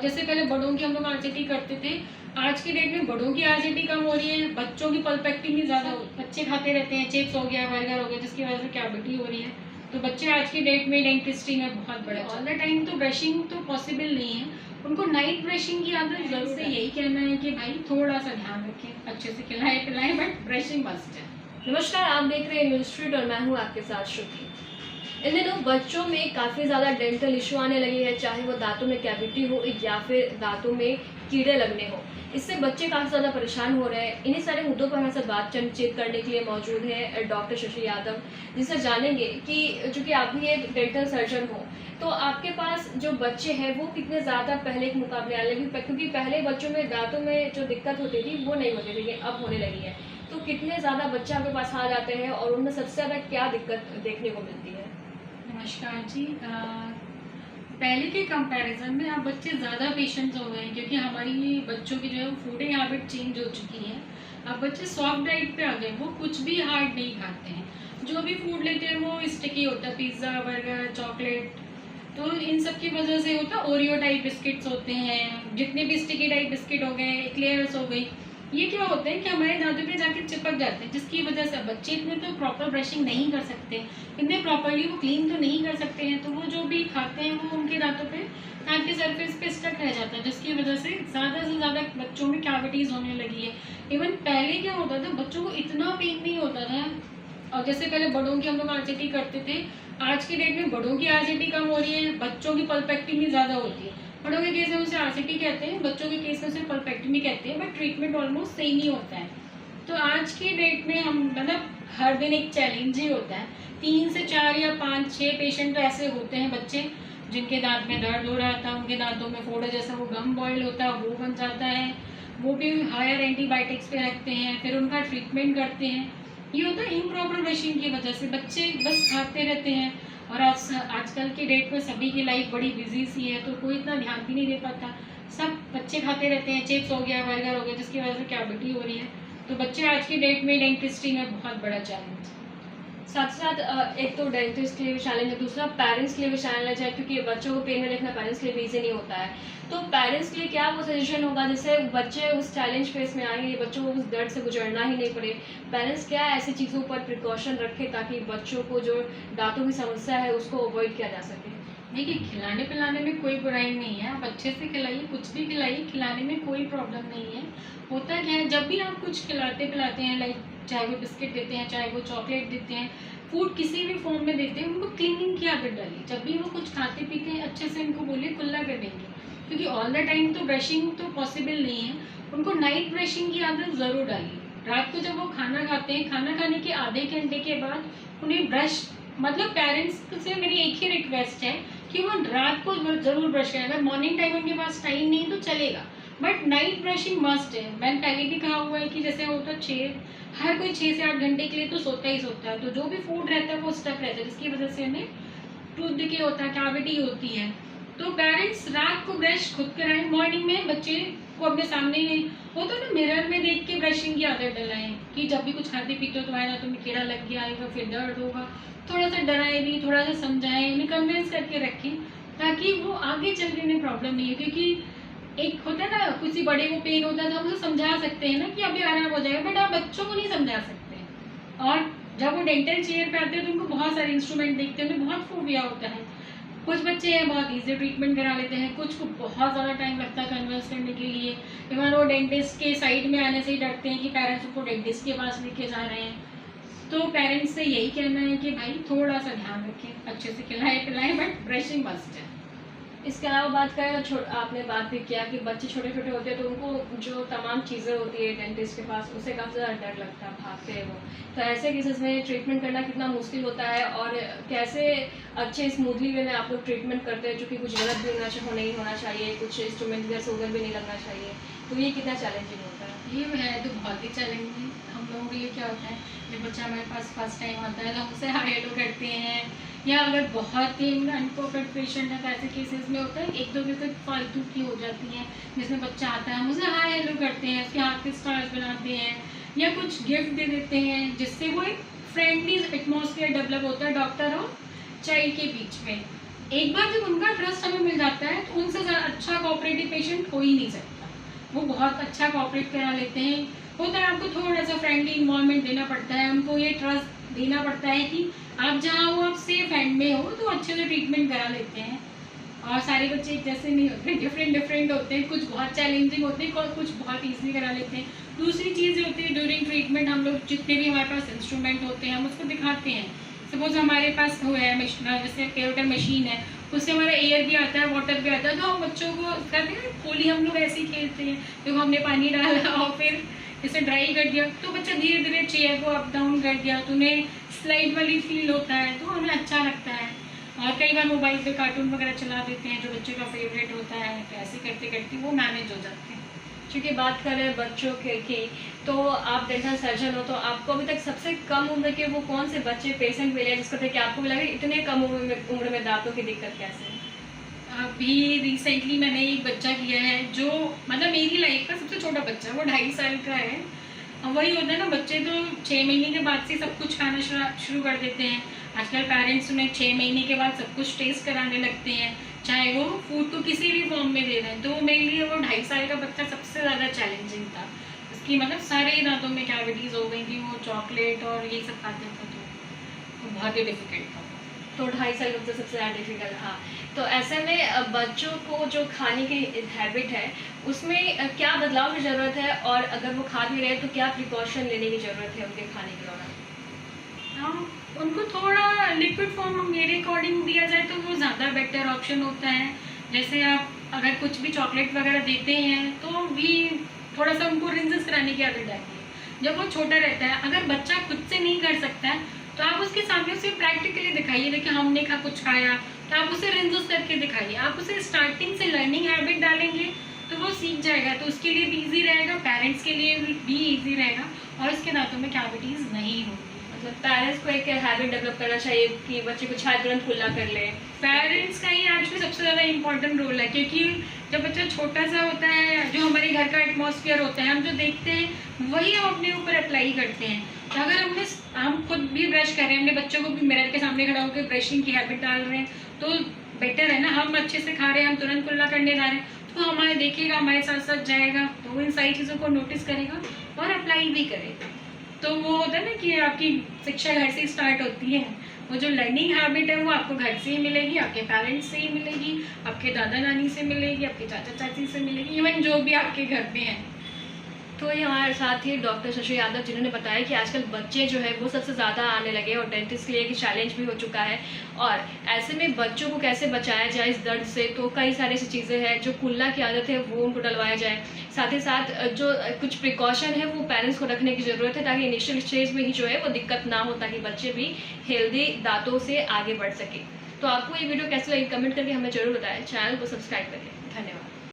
जैसे पहले बड़ों की हम लोग आरसीटी करते थे, आज के डेट में बड़ों की आरसीटी कम हो रही है, बच्चों की पल्पेक्टिमी ज़्यादा हो, बच्चे खाते रहते हैं, चिप्स हो गया, बर्गर हो गया, जिसकी वजह से कैविटी हो रही है। तो बच्चे आज की डेट में डेंटिस्ट्री में बहुत बड़े ऑल द टाइम तो ब्रशिंग तो पॉसिबल नहीं है, उनको नाइट ब्रशिंग की आदत जरूर से यही कहना है कि भाई थोड़ा सा ध्यान रखें, अच्छे से खिलाएं पिलाएं, बट ब्रशिंग मस्ट है। नमस्कार, आप देख रहे हैं न्यूज स्ट्रीट और मैं हूं आपके साथ श्रुति। इन दिनों बच्चों में काफ़ी ज़्यादा डेंटल इशू आने लगे हैं, चाहे वो दांतों में कैविटी हो या फिर दांतों में कीड़े लगने हो। इससे बच्चे काफ़ी ज़्यादा परेशान हो रहे हैं। इन्हीं सारे मुद्दों पर हमारे साथ बातचीत करने के लिए मौजूद है डॉक्टर शशि यादव, जिनसे जानेंगे कि चूँकि आप भी एक डेंटल सर्जन हो, तो आपके पास जो बच्चे हैं वो कितने ज़्यादा पहले के मुकाबले आने लगे, क्योंकि पहले बच्चों में दांतों में जो दिक्कत होती थी वो नहीं होती थी, ये अब होने लगी है। तो कितने ज़्यादा बच्चे आपके पास आ जाते हैं और उनमें सबसे ज़्यादा क्या दिक्कत देखने को मिलती है? नमस्कार जी। पहले के कंपैरिजन में अब बच्चे ज़्यादा पेशेंट्स हो गए हैं, क्योंकि हमारी बच्चों की जो है वो फूडिंग हैबिट चेंज हो चुकी है। अब बच्चे सॉफ्ट डाइट पे आ गए, वो कुछ भी हार्ड नहीं खाते हैं, जो भी फूड लेते हैं वो स्टिकी होता है, पिज़्ज़ा, बर्गर, चॉकलेट। तो इन सब की वजह से होता है, ओरियो टाइप बिस्किट्स होते हैं, जितने भी स्टिकी टाइप बिस्किट हो गए, एक्लेयर्स हो गई, ये क्या होते हैं कि हमारे दांतों पे जाके चिपक जाते हैं, जिसकी वजह से बच्चे इतने तो प्रॉपर ब्रशिंग नहीं कर सकते, इतने प्रॉपरली वो क्लीन तो नहीं कर सकते हैं, तो वो जो भी खाते हैं वो उनके दांतों पे, दांत के सरफेस पे स्टक रह जाता है, जिसकी वजह से ज़्यादा से ज़्यादा बच्चों में कैविटीज़ होने लगी है। इवन पहले क्या होता था, बच्चों को इतना पेन नहीं होता था। और जैसे पहले बड़ों की हम लोग आरसीटी करते थे, आज की डेट में बड़ों की आरसीटी कम हो रही है, बच्चों की पल्पेक्टिमी ज़्यादा होती है। बड़ों के केस में उसे आरसीटी कहते हैं, बच्चों के केस में उसे पल्पेक्टमी कहते हैं, बट ट्रीटमेंट ऑलमोस्ट सेम ही होता है। तो आज की डेट में हम मतलब हर दिन एक चैलेंज ही होता है, 3 से 4 या 5 6 पेशेंट तो ऐसे होते हैं बच्चे जिनके दांत में दर्द हो रहा था, उनके दांतों में फोड़ा जैसा वो गम बॉयल होता है वो बन जाता है, वो भी हायर एंटीबायोटिक्स पे रखते हैं, फिर उनका ट्रीटमेंट करते हैं। ये होता है इम्प्रॉपर ब्रशिंग की वजह से, बच्चे बस खाते रहते हैं। और आजकल की डेट में सभी की लाइफ बड़ी बिजी सी है, तो कोई इतना ध्यान भी नहीं दे पाता, सब बच्चे खाते रहते हैं, चिप्स हो गया, बर्गर हो गया, जिसकी वजह से कैविटी हो रही है। तो बच्चे आज की डेट में डेंटिस्ट्री में बहुत बड़ा चैलेंज। साथ साथ एक तो डेंटिस्ट के लिए भी चैलेंज है, दूसरा पेरेंट्स के लिए भी चैलेंज है, क्योंकि बच्चों को पेन में देखना पेरेंट्स के लिए भी ईजी नहीं होता है। तो पेरेंट्स के लिए क्या वो सजेशन होगा जिससे बच्चे उस चैलेंज फेस में आएंगे, बच्चों को उस दर्द से गुजरना ही नहीं पड़े? पेरेंट्स क्या ऐसी चीज़ों पर प्रिकॉशन रखें ताकि बच्चों को जो दांतों की समस्या है उसको अवॉइड किया जा सके? देखिए, खिलाने पिलाने में कोई बुराई नहीं है, आप अच्छे से खिलाइए, कुछ भी खिलाइए, खिलाने में कोई प्रॉब्लम नहीं है। होता क्या है, जब भी आप कुछ खिलाते पिलाते हैं, लाइक चाहे वो बिस्किट देते हैं, चाहे वो चॉकलेट देते हैं, फूड किसी भी फॉर्म में देते हैं, उनको क्लीनिंग की आदत डालिए। जब भी वो कुछ खाते पीते हैं, अच्छे से उनको बोलिए कुल्ला कर देंगे, क्योंकि ऑल द टाइम तो ब्रशिंग तो पॉसिबल नहीं है। उनको नाइट ब्रशिंग की आदत ज़रूर डालिए। रात को जब वो खाना खाते हैं, खाना खाने के आधे घंटे के बाद उन्हें ब्रश, मतलब पेरेंट्स से मेरी एक ही रिक्वेस्ट है कि वो रात को ज़रूर ब्रश करें। अगर मॉर्निंग टाइम उनके पास टाइम नहीं तो चलेगा, बट नाइट ब्रशिंग मस्ट है। मैंने पहले भी कहा हुआ है कि जैसे होता है हर कोई 6 से 8 घंटे के लिए तो सोता ही सोता है, तो जो भी फूड रहता है वो स्टक रहता है, जिसकी वजह से हमें टूथ डिके होता है, कैविटी होती है। तो पेरेंट्स रात को ब्रश खुद कराएं, मॉर्निंग में बच्चे को अपने सामने होता है ना, मिरर में देख के ब्रशिंग की आदत डलाएं, कि जब भी कुछ खाते पीते हो तुम्हारे दांतों में कीड़ा लग गया आएगा, फिर दर्द होगा। थोड़ा सा डराएं भी, थोड़ा सा समझाएं, उन्हें कन्विंस करके रखें, ताकि वो आगे चल के उन्हें प्रॉब्लम नहीं है। क्योंकि एक होता है ना, किसी बड़े को पेन होता है तो हम उसे समझा सकते हैं ना कि अभी आराम हो जाएगा, बट आप बच्चों को नहीं समझा सकते। और जब वो डेंटल चेयर पे आते हैं तो उनको बहुत सारे इंस्ट्रूमेंट देखते हैं, उन्हें बहुत फोबिया होता है। कुछ बच्चे हैं बहुत ईजी ट्रीटमेंट करा लेते हैं, कुछ को बहुत ज़्यादा टाइम लगता है कन्वर्स करने के लिए। इवन वो डेंटिस्ट के साइड में आने से ही डरते हैं कि पेरेंट्स उनको डेंटिस्ट के पास लेके जा रहे हैं। तो पेरेंट्स से यही कहना है कि भाई थोड़ा सा ध्यान रखें, अच्छे से खिलाएं पिलाएं, बट ब्रशिंग मस्ट है। इसके अलावा बात करें तो आपने बात भी किया कि बच्चे छोटे छोटे होते हैं तो उनको जो तमाम चीज़ें होती है डेंटिस्ट के पास उसे काफ़ी ज़्यादा डर लगता है, भागते हैं वो। तो ऐसे केसेस में ट्रीटमेंट करना कितना मुश्किल होता है और कैसे अच्छे स्मूथली वे में आप लोग ट्रीटमेंट करते हैं, क्योंकि कुछ गलत भी नहीं होना चाहिए, कुछ इंस्ट्रूमेंट जैसे उधर भी नहीं लगना चाहिए, तो ये कितना चैलेंजिंग होता है? ये है तो बहुत ही चैलेंजिंग। हम लोगों के लिए क्या होता है, जब बच्चा हमारे पास फर्स्ट टाइम आता है तो हम उसे हाई हेलो करते हैं, या अगर बहुत ही अनकॉपर्ड पेशेंट है तो ऐसे केसेस में होता है एक दो विकेट फालतू की हो जाती हैं, जिसमें बच्चा आता है हम उसे हाई हेलो करते हैं, उसके हाथ के स्टार्स बनाते हैं या कुछ गिफ्ट दे देते हैं, जिससे वो एक फ्रेंडली एटमॉस्फेयर डेवलप होता है डॉक्टर और चाइल्ड के बीच में। एक बार जब उनका ट्रस्ट हमें मिल जाता है तो उनसे ज़्यादा अच्छा कोऑपरेटिव पेशेंट हो ही नहीं सकता। वो बहुत अच्छा कोऑपरेट करा लेते हैं। होता है आपको थोड़ा सा फ्रेंडली इन्वॉल्वमेंट देना पड़ता है, उनको ये ट्रस्ट देना पड़ता है कि आप जहाँ हो आप सेफ हैंड में हो, तो अच्छे से ट्रीटमेंट करा लेते हैं। और सारे बच्चे एक जैसे नहीं होते, डिफरेंट होते हैं, कुछ बहुत चैलेंजिंग होते हैं और कुछ बहुत ईजिली करा लेते हैं। दूसरी चीज़ ये होती है ड्यूरिंग ट्रीटमेंट हम लोग जितने भी हमारे पास इंस्ट्रूमेंट होते हैं हम उसको दिखाते हैं। सपोज हमारे पास वो है जैसे पेयोटर मशीन है, उससे हमारा एयर भी आता है, वाटर भी आता है, तो हम बच्चों को कहते हैं होली हम लोग ऐसे ही खेलते हैं, तो हमने पानी डाला और फिर इसे ड्राई कर दिया तो बच्चा धीरे धीरे चेयर को अप डाउन कर दिया, तो उन्हें स्लाइड वाली फील होता है, तो हमें अच्छा लगता है। और कई बार मोबाइल पे कार्टून वगैरह चला देते हैं जो बच्चों का फेवरेट होता है, तो ऐसे करते करते वो मैनेज हो जाते हैं। क्योंकि बात करें बच्चों की, तो आप डेंटल सर्जन हो, तो आपको अभी तक सबसे कम उम्र के वो कौन से बच्चे पेशेंट मिले जिसको देख के आपको भी लगा इतने कम उम्र में दांतों की दिक्कत कैसे है? अभी रिसेंटली मैंने एक बच्चा किया है जो मतलब मेरी लाइफ का सबसे छोटा बच्चा है, वो 2.5 साल का है। अब वही होता है ना, बच्चे तो 6 महीने के बाद से सब कुछ खाना शुरू कर देते हैं। आजकल पेरेंट्स उन्हें 6 महीने के बाद सब कुछ टेस्ट कराने लगते हैं, चाहे वो फूड को किसी भी फॉर्म में दे रहे हैं। तो मेरे लिए वो 2.5 साल का बच्चा सबसे ज़्यादा चैलेंजिंग था। उसकी मतलब सारे दांतों में कैविटीज़ हो गई थी, वो चॉकलेट और ये सब खाते थे, तो बहुत ही डिफिकल्ट था। तो 2.5 साल का बच्चा सबसे ज़्यादा डिफिकल्ट। हाँ, तो ऐसे में बच्चों को जो खाने की हैबिट है उसमें क्या बदलाव की ज़रूरत है, और अगर वो खा भी रहे तो क्या प्रिकॉशन लेने की ज़रूरत है उनके खाने के दौरान? हाँ, उनको थोड़ा लिक्विड फॉर्म मेरे अकॉर्डिंग दिया जाए तो वो ज़्यादा बेटर ऑप्शन होता है। जैसे आप अगर कुछ भी चॉकलेट वगैरह देते हैं तो भी थोड़ा सा उनको रिंसेस कराने की आदत डालती है जब वो छोटा रहता है। अगर बच्चा खुद से नहीं कर सकता है तो आप उसके सामने उसे प्रैक्टिकली दिखाइए, देखिए हमने कुछ खाया तो आप उसे रिंसेस करके दिखाइए। आप उसे स्टार्टिंग से लर्निंग हैबिट डालेंगे तो वो सीख जाएगा, तो उसके लिए भी ईजी रहेगा, पेरेंट्स के लिए भी ईजी रहेगा और उसके दांतों में कैविटीज़ नहीं होगी। मतलब पेरेंट्स को एक हैबिट डेवलप करना चाहिए कि बच्चे को छाया तुरंत खुला कर ले। पेरेंट्स का ही एक्चुअली सबसे ज़्यादा इंपॉर्टेंट रोल है, क्योंकि जब बच्चा छोटा सा होता है जो हमारे घर का एटमॉस्फेयर होता है हम जो देखते हैं वही हम अपने ऊपर अप्लाई करते हैं। तो अगर हम खुद भी ब्रश कर रहे हैं, अपने बच्चों को भी मिरर के सामने खड़ा होकर ब्रशिंग की हैबिट डाल रहे हैं तो बेटर है ना। हम अच्छे से खा रहे हैं, हम तुरंत खुला करने जा रहे हैं तो हमारे देखेगा, हमारे साथ साथ जाएगा, तो वो इन सारी चीज़ों को नोटिस करेगा और अप्लाई भी करेगा। तो वो होता है ना कि आपकी शिक्षा घर से स्टार्ट होती है। वो जो लर्निंग हैबिट है वो आपको घर से ही मिलेगी, आपके पेरेंट्स से ही मिलेगी, आपके दादा नानी से मिलेगी, आपके चाचा चाची से मिलेगी, इवन जो भी आपके घर पे हैं। तो ये हमारे साथ ही डॉक्टर शशि यादव जिन्होंने बताया कि आजकल बच्चे जो है वो सबसे ज़्यादा आने लगे और डेंटिस्ट के लिए एक चैलेंज भी हो चुका है, और ऐसे में बच्चों को कैसे बचाया जाए इस दर्द से। तो कई सारी ऐसी चीज़ें हैं जो कुल्ला की आदत है वो उनको डलवाया जाए, साथ ही साथ जो कुछ प्रिकॉशन है वो पेरेंट्स को रखने की ज़रूरत है ताकि इनिशियल स्टेज में ही जो है वो दिक्कत ना हो, ताकि बच्चे भी हेल्दी दांतों से आगे बढ़ सके। तो आपको ये वीडियो कैसे लगी कमेंट करके हमें ज़रूर बताएं, चैनल को सब्सक्राइब करें। धन्यवाद।